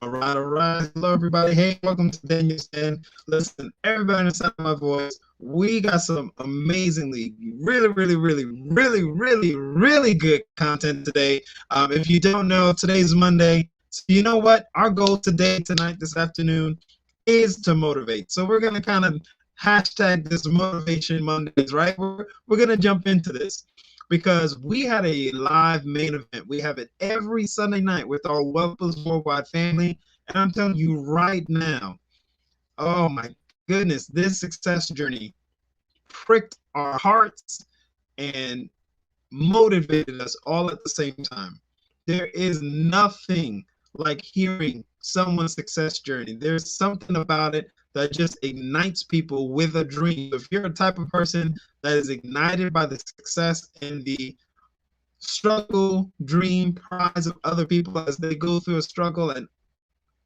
All right. Hello, everybody. Hey, welcome to Daniel's Den. Listen, everybody in the sound of my voice, we got some amazingly, really good content today. If you don't know, today's Monday. So you know what? Our goal today, tonight, this afternoon is to motivate. So we're going to kind of hashtag this Motivation Mondays, right? We're going to jump into this because we had a live main event. We have it every Sunday night with our Wealth Builders Worldwide family. And I'm telling you right now, oh my goodness, this success journey pricked our hearts and motivated us all at the same time. There is nothing like hearing someone's success journey. There's something about it that just ignites people with a dream. If you're a type of person that is ignited by the success and the struggle, dream, prize of other people as they go through a struggle and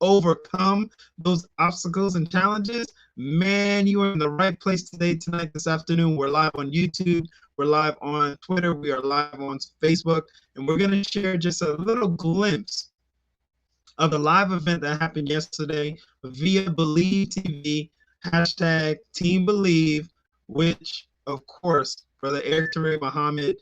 overcome those obstacles and challenges, man, you are in the right place today, tonight, this afternoon. We're live on YouTube. We're live on Twitter. We are live on Facebook. And we're going to share just a little glimpse of the live event that happened yesterday via Believe TV, hashtag Team Believe, which, of course, Brother Eric Tare Muhammad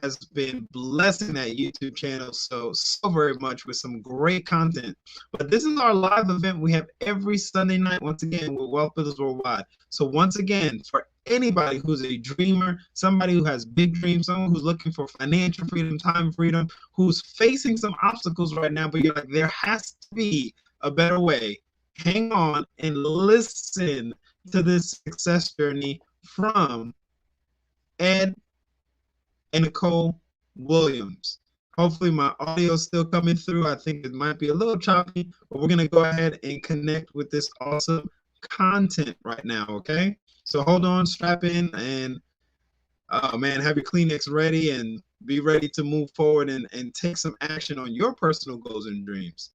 has been blessing that YouTube channel so very much with some great content. But this is our live event we have every Sunday night, once again, with Wealth Builders Worldwide. So once again, for anybody who's a dreamer, somebody who has big dreams, someone who's looking for financial freedom, time freedom, who's facing some obstacles right now, but you're like, there has to be a better way. Hang on and listen to this success journey from Ed Nicole Williams. Hopefully my audio is still coming through. I think it might be a little choppy, but we're going to go ahead and connect with this awesome content right now, okay? So hold on, strap in, and man, have your Kleenex ready and be ready to move forward and take some action on your personal goals and dreams.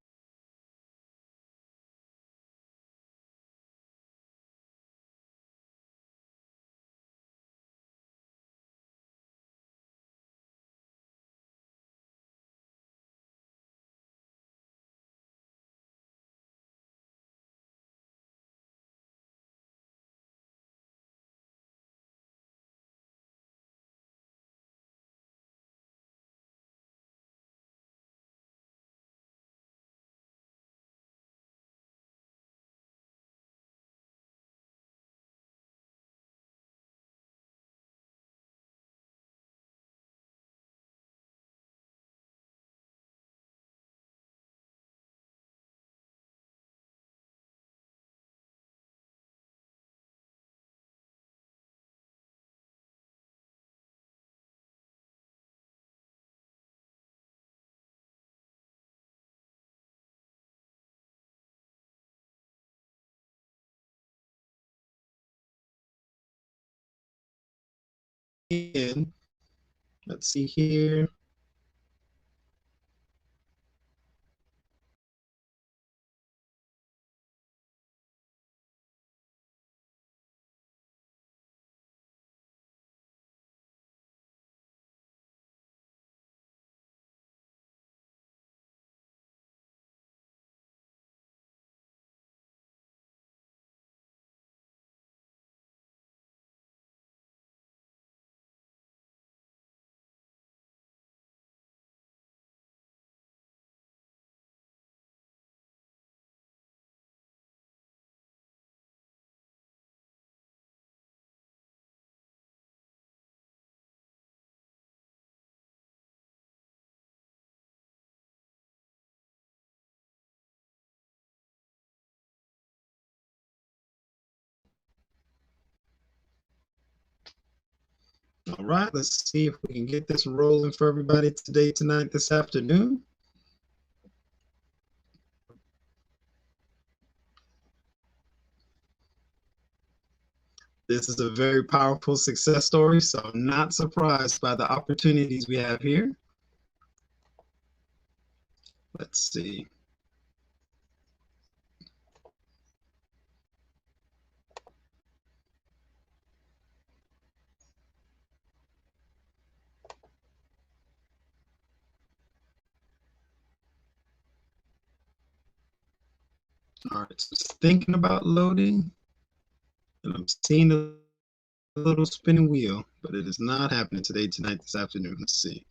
And let's see here. All right, let's see if we can get this rolling for everybody today, tonight, this afternoon. This is a very powerful success story, so I'm not surprised by the opportunities we have here. Let's see. All right, so it's thinking about loading, and I'm seeing a little spinning wheel, but it is not happening today, tonight, this afternoon. Let's see.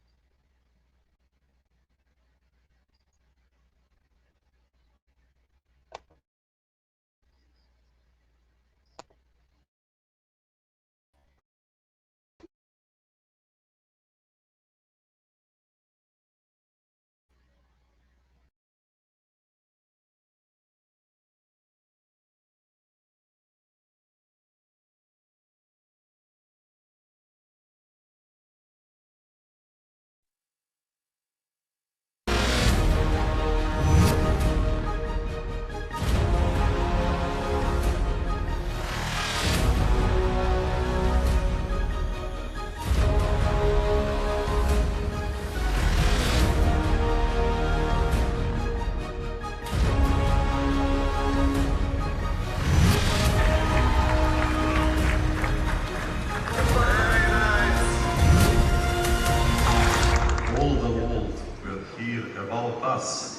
All the world will hear about us.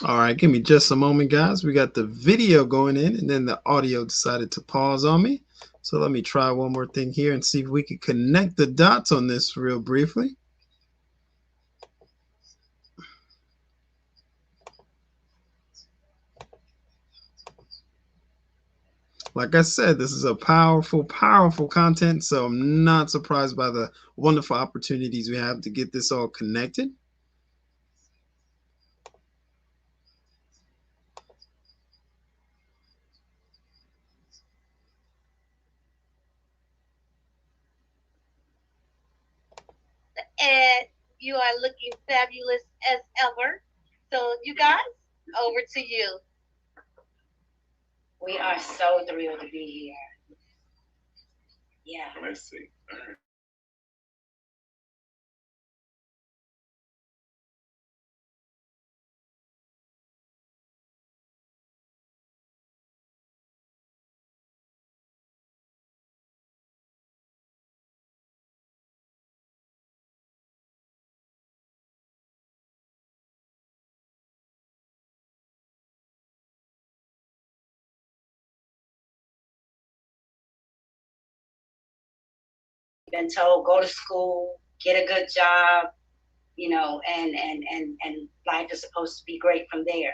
All right, give me just a moment, guys. We got the video going in, and then the audio decided to pause on me. So let me try one more thing here and see if we can connect the dots on this real briefly. Like I said, this is a powerful, powerful content, so I'm not surprised by the wonderful opportunities we have to get this all connected. And you are looking fabulous as ever. So, you guys, over to you. We are so thrilled to be here. Yeah. Let's see. All right. Been told go to school, get a good job, you know, and life is supposed to be great from there.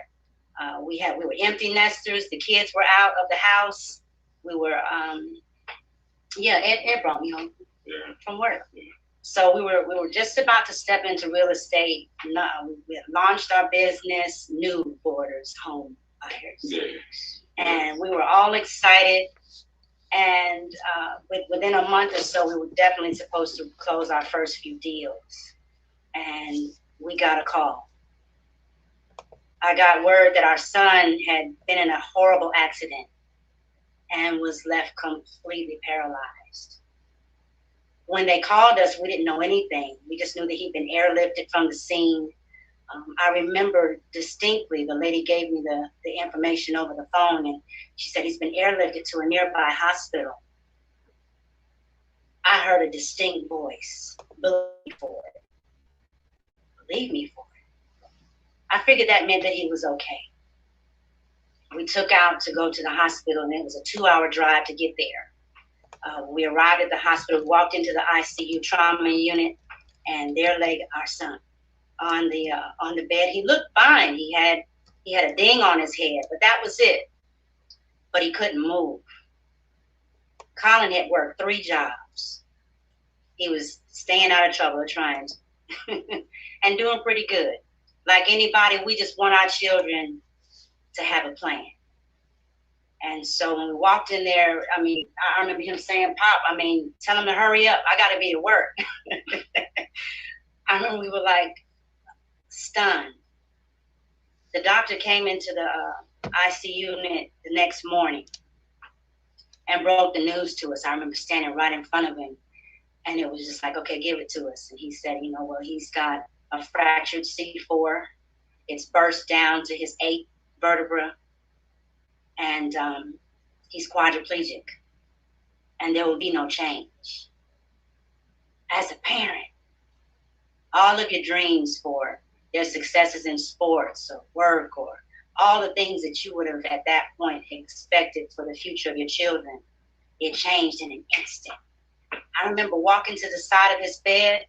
We were empty nesters. The kids were out of the house. We were Ed brought me home from work. Yeah. So we were just about to step into real estate. No, we launched our business, New Borders Home Buyers. Yes. And we were all excited. And within a month or so, we were definitely supposed to close our first few deals. And we got a call. I got word that our son had been in a horrible accident and was left completely paralyzed. When they called us, we didn't know anything. We just knew that he'd been airlifted from the scene. I remember distinctly the lady gave me the information over the phone, and she said he's been airlifted to a nearby hospital. I heard a distinct voice, believe me for it. Believe me for it. I figured that meant that he was okay. We took out to go to the hospital, and it was a 2-hour drive to get there. We arrived at the hospital, walked into the ICU trauma unit, and there lay our son on the bed. He looked fine. He had a ding on his head, but that was it. But he couldn't move. Colin had worked 3 jobs. He was staying out of trouble, trying to, and doing pretty good. Like anybody, we just want our children to have a plan. And so when we walked in there, I mean, I remember him saying, "Pop, tell him to hurry up. I got to be at work." I remember we were like stunned. The doctor came into the ICU unit the next morning and broke the news to us. I remember standing right in front of him, and it was just like, "Okay, give it to us." And he said, well, he's got a fractured C4. It's burst down to his 8th vertebra, and he's quadriplegic, and there will be no change. As a parent, all of your dreams for their successes in sports or work or all the things that you would have at that point expected for the future of your children, it changed in an instant. I remember walking to the side of his bed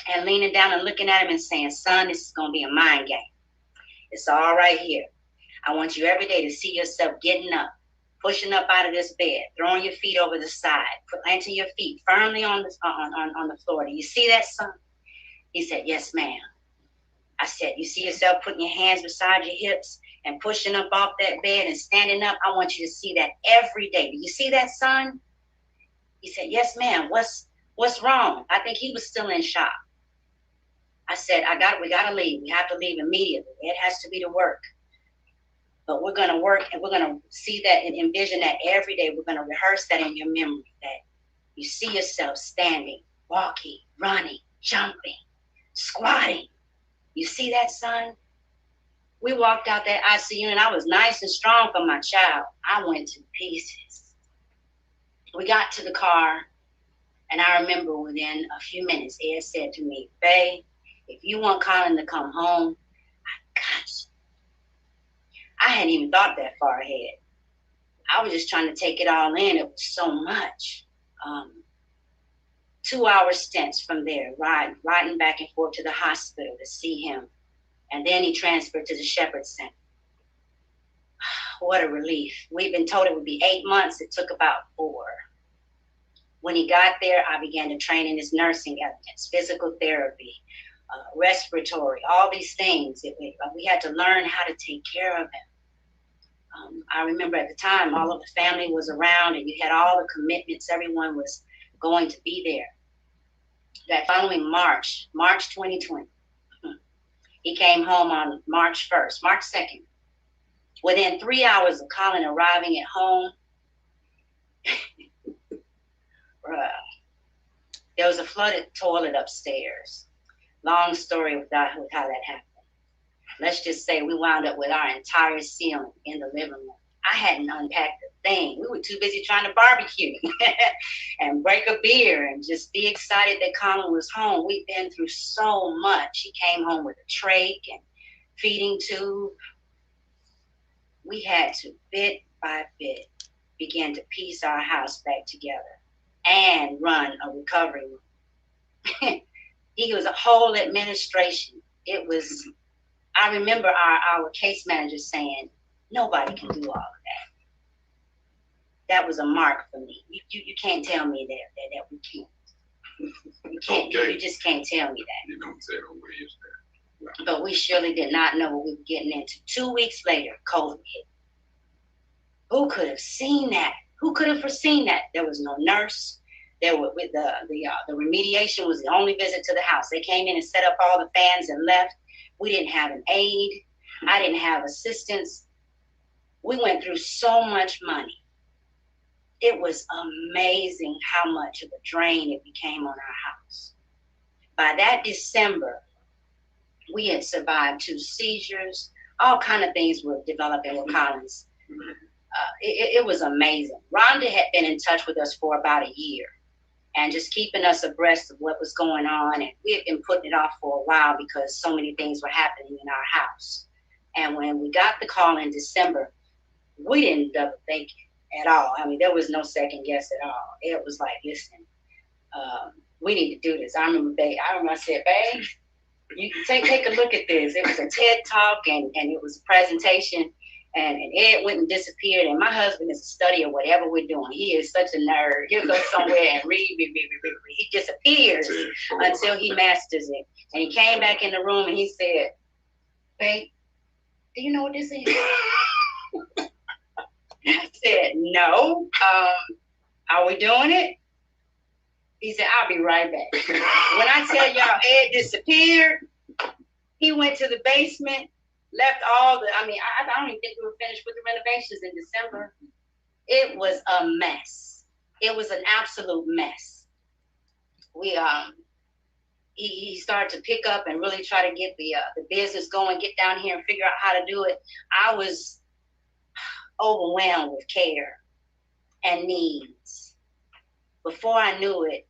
and leaning down and looking at him and saying, "Son, this is going to be a mind game. It's all right here. I want you every day to see yourself getting up, pushing up out of this bed, throwing your feet over the side, planting your feet firmly on the floor. Do you see that, son?" He said, "Yes, ma'am." I said, "You see yourself putting your hands beside your hips and pushing up off that bed and standing up? I want you to see that every day. Do you see that, son?" He said, "Yes, ma'am. What's wrong?" I think he was still in shock. I said, we got to leave. We have to leave immediately. It has to be to work. But we're going to work, and we're going to see that and envision that every day. We're going to rehearse that in your memory, that you see yourself standing, walking, running, jumping, squatting. You see that, son? We walked out that ICU, and I was nice and strong for my child. I went to pieces. We got to the car, and I remember within a few minutes, Ed said to me, "Babe, if you want Colin to come home, I got you." I hadn't even thought that far ahead. I was just trying to take it all in. It was so much. 2-hour stints from there, riding back and forth to the hospital to see him. And then he transferred to the Shepherd Center. What a relief. We'd been told it would be 8 months. It took about 4. When he got there, I began to train in his nursing elements, physical therapy, respiratory, all these things. We had to learn how to take care of him. I remember at the time, all of the family was around, and you had all the commitments. Everyone was going to be there. That following March 2020, he came home on March 1st, March 2nd. Within 3 hours of Colin arriving at home, there was a flooded toilet upstairs. Long story with how that happened. Let's just say we wound up with our entire ceiling in the living room. I hadn't unpacked a thing. We were too busy trying to barbecue and break a beer and just be excited that Colin was home. We've been through so much. He came home with a trach and feeding tube. We had to, bit by bit, begin to piece our house back together and run a recovery room. He was a whole administration. It was, I remember our case manager saying, "Nobody can do all of that." That was a mark for me. You can't tell me that we can't. You can't. Okay. You just can't tell me that. You don't say no way is that. But we surely did not know what we were getting into. 2 weeks later, COVID hit. Who could have seen that? Who could have foreseen that? There was no nurse. There were the remediation was the only visit to the house. They came in and set up all the fans and left. We didn't have an aide. I didn't have assistance. We went through so much money. It was amazing how much of a drain it became on our house. By that December, We had survived 2 seizures. All kind of things were developing with Collins. It was amazing. Rhonda had been in touch with us for about a year and just keeping us abreast of what was going on. And we had been putting it off for a while because so many things were happening in our house. And when we got the call in December, we didn't double think at all. I mean, there was no second guess at all. It was like, listen, we need to do this. I remember I said, babe, you take a look at this. It was a TED Talk and it was a presentation. And Ed went and disappeared. And my husband is a study of whatever we're doing. He is such a nerd. He'll go somewhere and read. He disappears until he masters it. And he came back in the room and he said, babe, do you know what this is? I said, no. Are we doing it? He said, I'll be right back. When I tell y'all Ed disappeared, he went to the basement, left all the, I don't even think we were finished with the renovations in December. It was a mess. It was an absolute mess. He started to pick up and really try to get the business going, get down here and figure out how to do it. I was overwhelmed with care and needs. Before I knew it,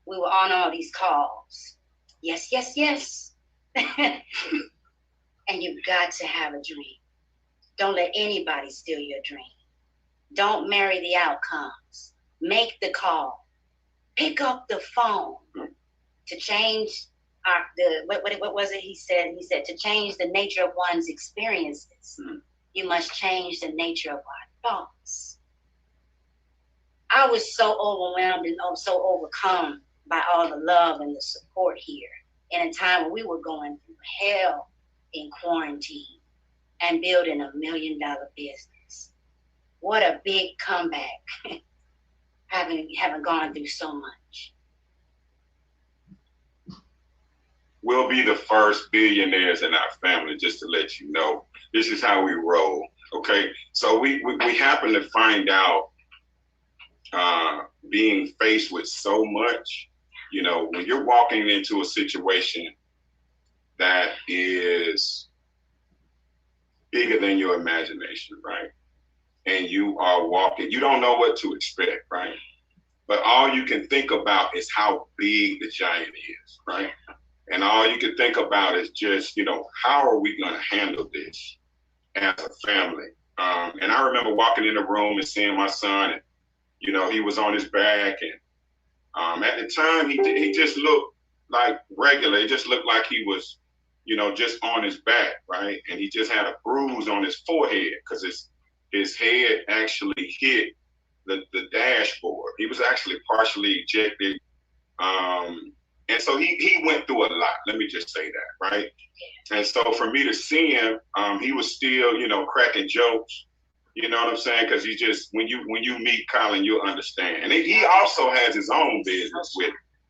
we were on all these calls. Yes, yes, yes. And you've got to have a dream. Don't let anybody steal your dream. Don't marry the outcomes. Make the call. Pick up the phone to change what was it he said? He said to change the nature of one's experiences, you must change the nature of our thoughts. I was so overwhelmed and so overcome by all the love and the support here in a time when we were going through hell in quarantine and building $1 million business. What a big comeback, having gone through so much. We'll be the first billionaires in our family, just to let you know. This is how we roll, okay? So we happen to find out being faced with so much, you know, when you're walking into a situation that is bigger than your imagination, right? And you are walking, you don't know what to expect, right? But all you can think about is how big the giant is, right? And all you can think about is just, you know, how are we going to handle this as a family? And I remember walking in the room and seeing my son, and, you know, he was on his back. And at the time, he just looked like regular. It just looked like he was, you know, just on his back, right? And he just had a bruise on his forehead because his head actually hit the dashboard. He was actually partially ejected. And so he went through a lot, let me just say that, right? And so for me to see him, he was still, you know, cracking jokes, you know what I'm saying? Because he just, when you meet Colin, you'll understand. And he also has his own business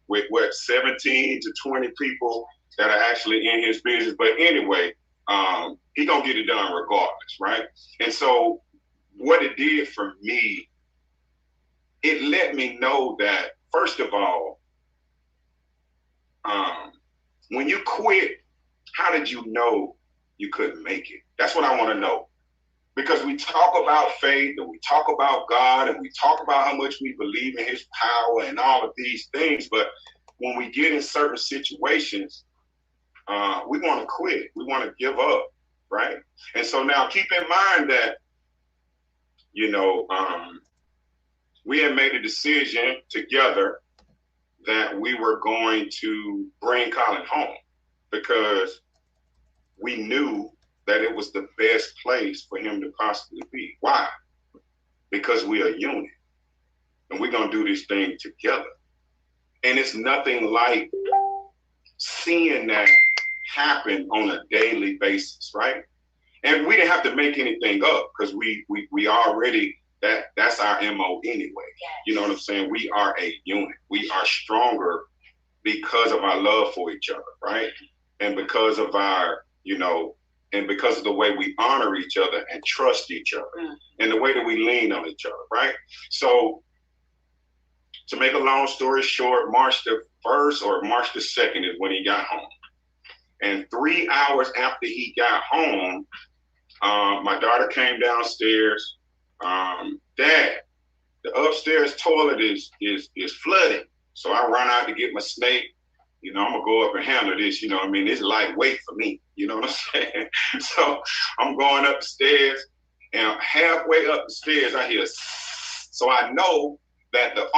with what, 17 to 20 people that are actually in his business. But anyway, he gonna get it done regardless, right? And so what it did for me, it let me know that, first of all, when you quit, how did you know you couldn't make it? That's what I want to know. Because we talk about faith and we talk about God and we talk about how much we believe in his power and all of these things. But when we get in certain situations, we want to quit. We want to give up, right? And so now keep in mind that, you know, we had made a decision together that we were going to bring Colin home because we knew that it was the best place for him to possibly be. Why? Because we are a unit and we're going to do this thing together. And it's nothing like seeing that happen on a daily basis, right? And we didn't have to make anything up because we already, that's our MO anyway. Yes. You know what I'm saying? We are a unit. We are stronger because of our love for each other, right? And because of our, you know, and because of the way we honor each other and trust each other and the way that we lean on each other, right? So to make a long story short, March the 1st or March the 2nd is when he got home. And 3 hours after he got home, my daughter came downstairs. Dad, the upstairs toilet is flooded. So I run out to get my snake. You know, I'm gonna go up and handle this. You know what I mean? It's lightweight for me. You know what I'm saying? So I'm going up the stairs, and halfway up the stairs, I hear. So I know that the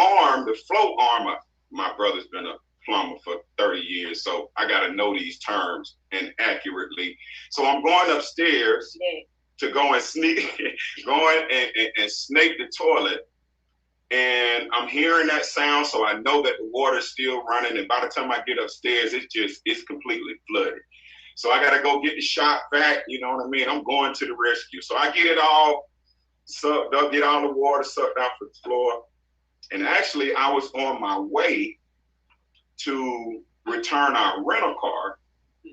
float arm, my brother's been a plumber for 30 years, so I got to know these terms and accurately. So I'm going upstairs to go and snake the toilet. And I'm hearing that sound, so I know that the water's still running. And by the time I get upstairs, it's completely flooded. So I got to go get the shop vac, you know what I mean? I'm going to the rescue. So I get it all sucked up, get all the water sucked out the floor. And actually, I was on my way to return our rental car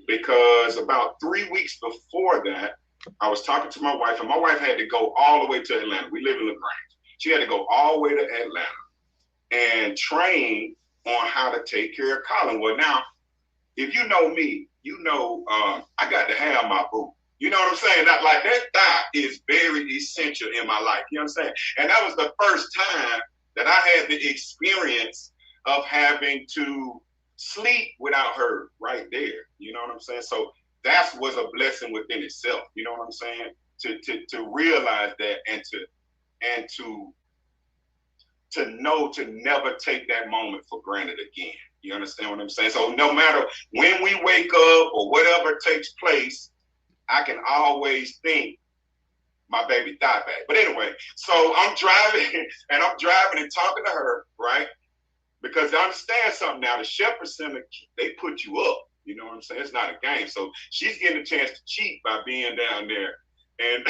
because about 3 weeks before that, I was talking to my wife, and my wife had to go all the way to Atlanta. We live in LaGrange. She had to go all the way to Atlanta and train on how to take care of Colin. Well, now, if you know me, you know I got to have my boo. You know what I'm saying? That thigh is very essential in my life. You know what I'm saying? And that was the first time that I had the experience of having to sleep without her right there. You know what I'm saying? So that was a blessing within itself. You know what I'm saying? To realize that and to know to never take that moment for granted again. You understand what I'm saying? So no matter when we wake up or whatever takes place, I can always think my baby died back. But anyway, so I'm driving and talking to her, right? Because I understand something now. The Shepherd Center, they put you up. You know what I'm saying? It's not a game. So she's getting a chance to cheat by being down there. And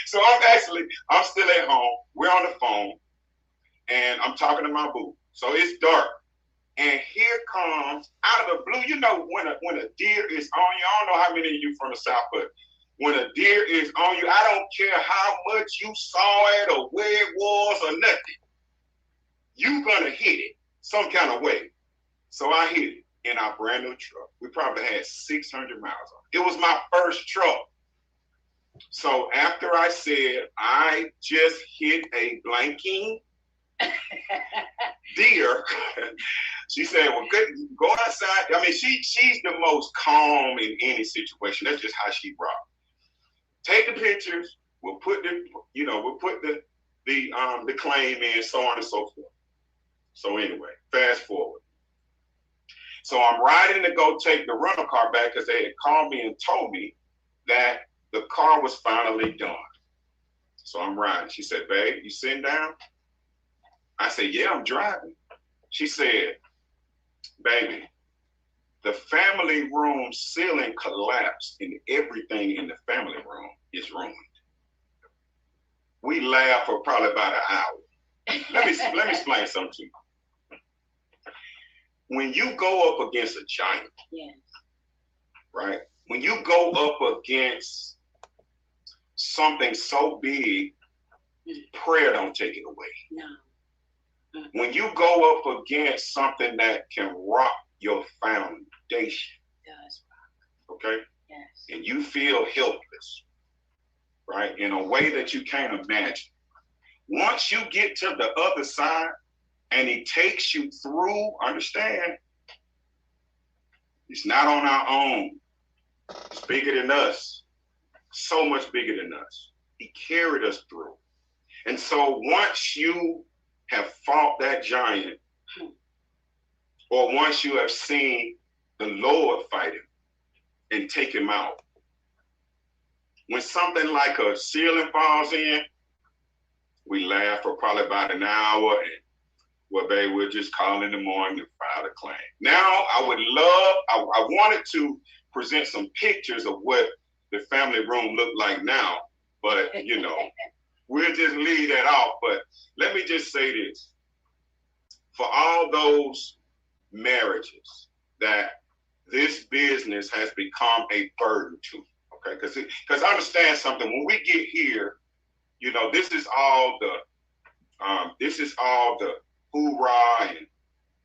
so I'm still at home. We're on the phone and I'm talking to my boo. So it's dark. And here comes out of the blue, you know, when a deer is on you, I don't know how many of you from the South, but when a deer is on you, I don't care how much you saw it or where it was or nothing. You're going to hit it some kind of way. So I hit it in our brand new truck. We probably had 600 miles on it. It was my first truck. So after I said, I just hit a blanking deer, she said, well, good, go outside. I mean, she's the most calm in any situation. That's just how she rocks. Take the pictures. We'll put the claim in, so on and so forth. So anyway, fast forward. So I'm riding to go take the rental car back because they had called me and told me that the car was finally done. So I'm riding. She said, babe, you sitting down? I said, yeah, I'm driving. She said, baby, the family room ceiling collapsed and everything in the family room is ruined. We laughed for probably about an hour. Let me explain something to you. When you go up against a giant, yes, right? When you go up against something so big, prayer don't take it away. No. When you go up against something that can rock your foundation, yes, okay? Yes. And you feel helpless, right? In a way that you can't imagine. Once you get to the other side and he takes you through, understand, it's not on our own. It's bigger than us, so much bigger than us. He carried us through. And so once you have fought that giant, or once you have seen the Lord fight him and take him out, when something like a ceiling falls in, we laugh for probably about an hour and, well, babe, we'll just call in the morning and file the claim. Now, I wanted to present some pictures of what the family room looked like now, but, you know, we'll just leave that off. But let me just say this. For all those marriages that this business has become a burden to, okay? Because understand something, when we get here, you know, this is all the hoorah, and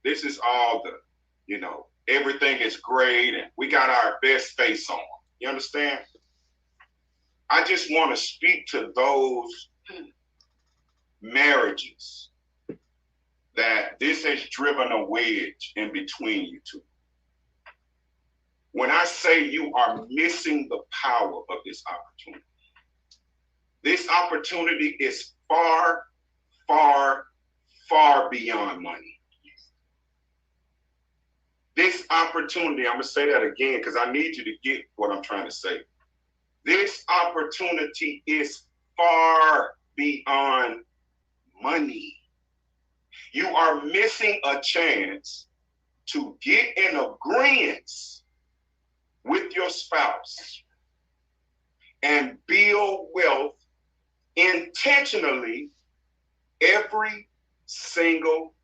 this is all the, you know, everything is great and we got our best face on. You understand? I just want to speak to those marriages that this has driven a wedge in between you two. When I say you are missing the power of this opportunity is far, far, far beyond money. This opportunity, I'm going to say that again because I need you to get what I'm trying to say. This opportunity is far beyond money. You are missing a chance to get in agreement with your spouse and build wealth intentionally every single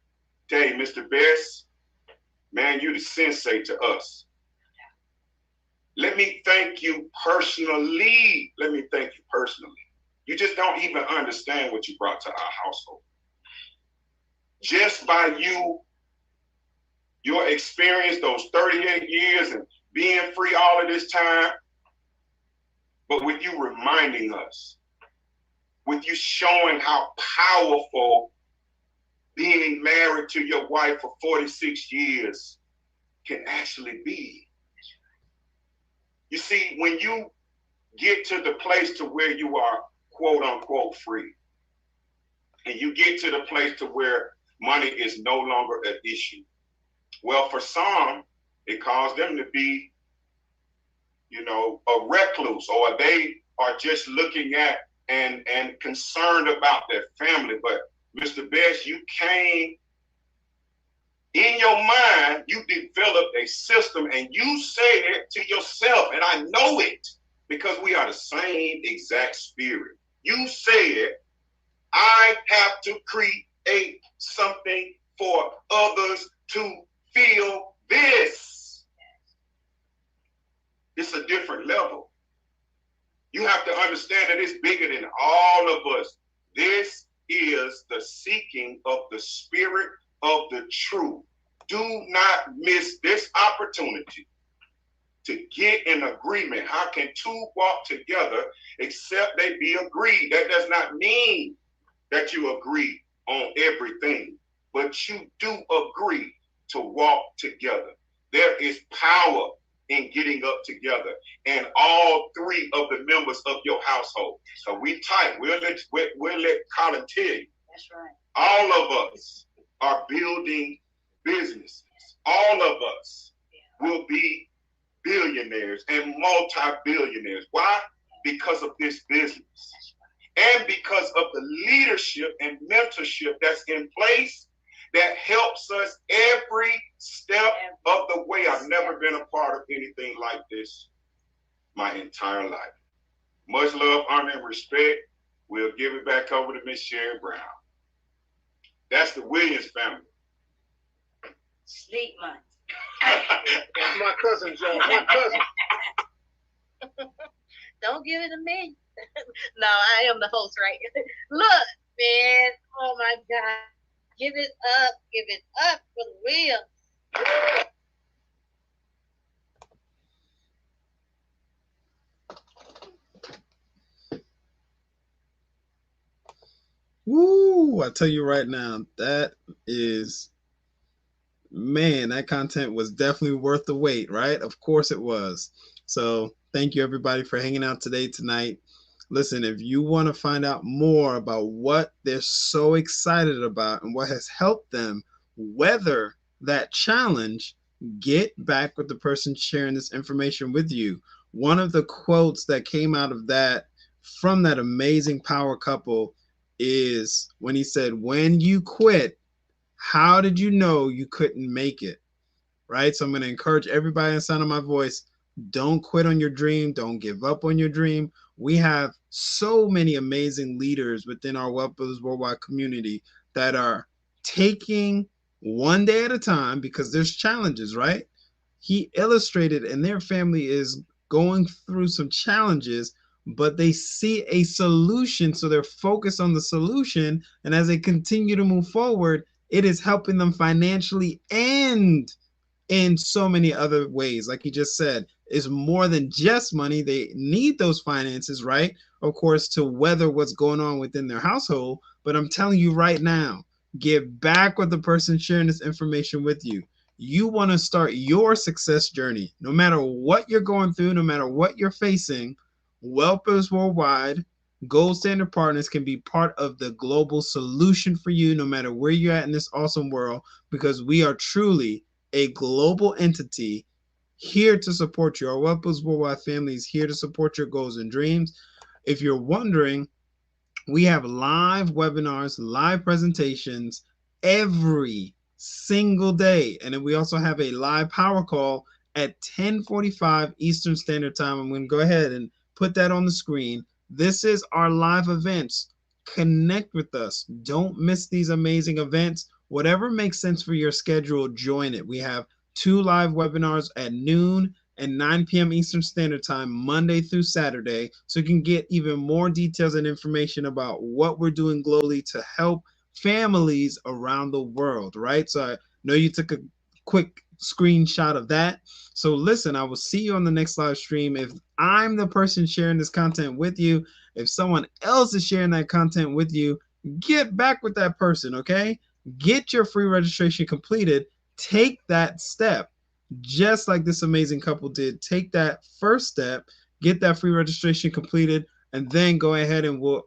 day. Mr. Best, man, you the sensei to us. Let me thank you personally. You just don't even understand what you brought to our household. Just by your experience, those 38 years and being free all of this time, but with you reminding us, with you showing how powerful being married to your wife for 46 years can actually be. You see, when you get to the place to where you are quote unquote free, and you get to the place to where money is no longer an issue, well, for some, it caused them to be, a recluse, or they are just looking at and concerned about their family. But Mr. Best, you came in your mind, you developed a system and you said it to yourself. And I know it because we are the same exact spirit. You said, I have to create something for others to feel this. It's a different level. You have to understand that it's bigger than all of us. This is the seeking of the spirit of the truth. Do not miss this opportunity to get in agreement. How can two walk together except they be agreed? That does not mean that you agree on everything, but you do agree to walk together. There is power in getting up together, and all three of the members of your household. So we tight. We'll let Colin tell you. That's right. All of us are building businesses. All of us will be billionaires and multi-billionaires. Why? Because of this business. And because of the leadership and mentorship that's in place that helps us every step of the way. I've never been a part of anything like this my entire life. Much love, honor, and respect. We'll give it back over to Miss Sharon Brown. That's the Williams family. Sleep month. That's my cousin, Joe. My cousin. Don't give it to me. No, I am the host, right? Look, man. Oh my God. Give it up. Give it up for the Williams. Woo! I tell you right now, that content was definitely worth the wait, right? Of course it was. So thank you everybody for hanging out tonight. Listen, if you want to find out more about what they're so excited about and what has helped them weather that challenge, get back with the person sharing this information with you. One of the quotes that came out of that, from that amazing power couple, is when he said, when you quit, how did you know you couldn't make it? Right? So I'm going to encourage everybody in the sound of my voice, don't quit on your dream. Don't give up on your dream. We have so many amazing leaders within our Wealth Builders Worldwide community that are taking one day at a time, because there's challenges, right? He illustrated, and their family is going through some challenges, but they see a solution. So they're focused on the solution. And as they continue to move forward, it is helping them financially and in so many other ways. Like he just said, it's more than just money. They need those finances, right? Of course, to weather what's going on within their household. But I'm telling you right now, get back with the person sharing this information with you. You want to start your success journey. No matter what you're going through, no matter what you're facing, Wealth Builders Worldwide, Gold Standard Partners can be part of the global solution for you, no matter where you're at in this awesome world, because we are truly a global entity here to support you. Our Wealth Builders Worldwide family is here to support your goals and dreams. If you're wondering, we have live webinars, live presentations every single day. And then we also have a live power call at 10:45 Eastern Standard Time. I'm going to go ahead and put that on the screen. This is our live events. Connect with us. Don't miss these amazing events. Whatever makes sense for your schedule, join it. We have 2 live webinars at noon and 9 p.m. Eastern Standard Time, Monday through Saturday, so you can get even more details and information about what we're doing globally to help families around the world, right? So I know you took a quick screenshot of that. So listen, I will see you on the next live stream. If I'm the person sharing this content with you, if someone else is sharing that content with you, get back with that person, okay? Get your free registration completed. Take that step. Just like this amazing couple did, take that first step, get that free registration completed, and then go ahead and we'll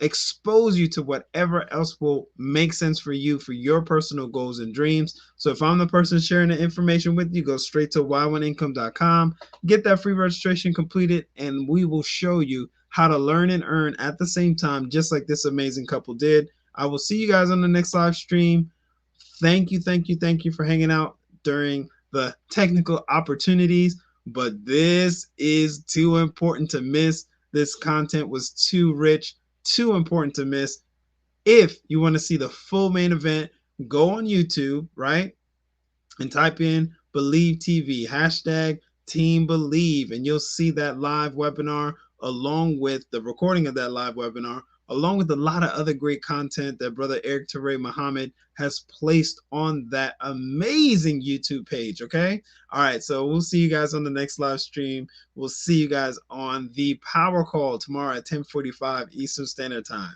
expose you to whatever else will make sense for you for your personal goals and dreams. So if I'm the person sharing the information with you, go straight to y1income.com, get that free registration completed, and we will show you how to learn and earn at the same time, just like this amazing couple did. I will see you guys on the next live stream. Thank you for hanging out during the technical opportunities, but this is too important to miss. This content was too rich, too important to miss. If you want to see the full main event, go on YouTube, right? And type in Believe TV, hashtag Team Believe, and you'll see that live webinar along with the recording of that live webinar, along with a lot of other great content that Brother Eric Teray Muhammad has placed on that amazing YouTube page, okay? All right, so we'll see you guys on the next live stream. We'll see you guys on the power call tomorrow at 10:45 Eastern Standard Time.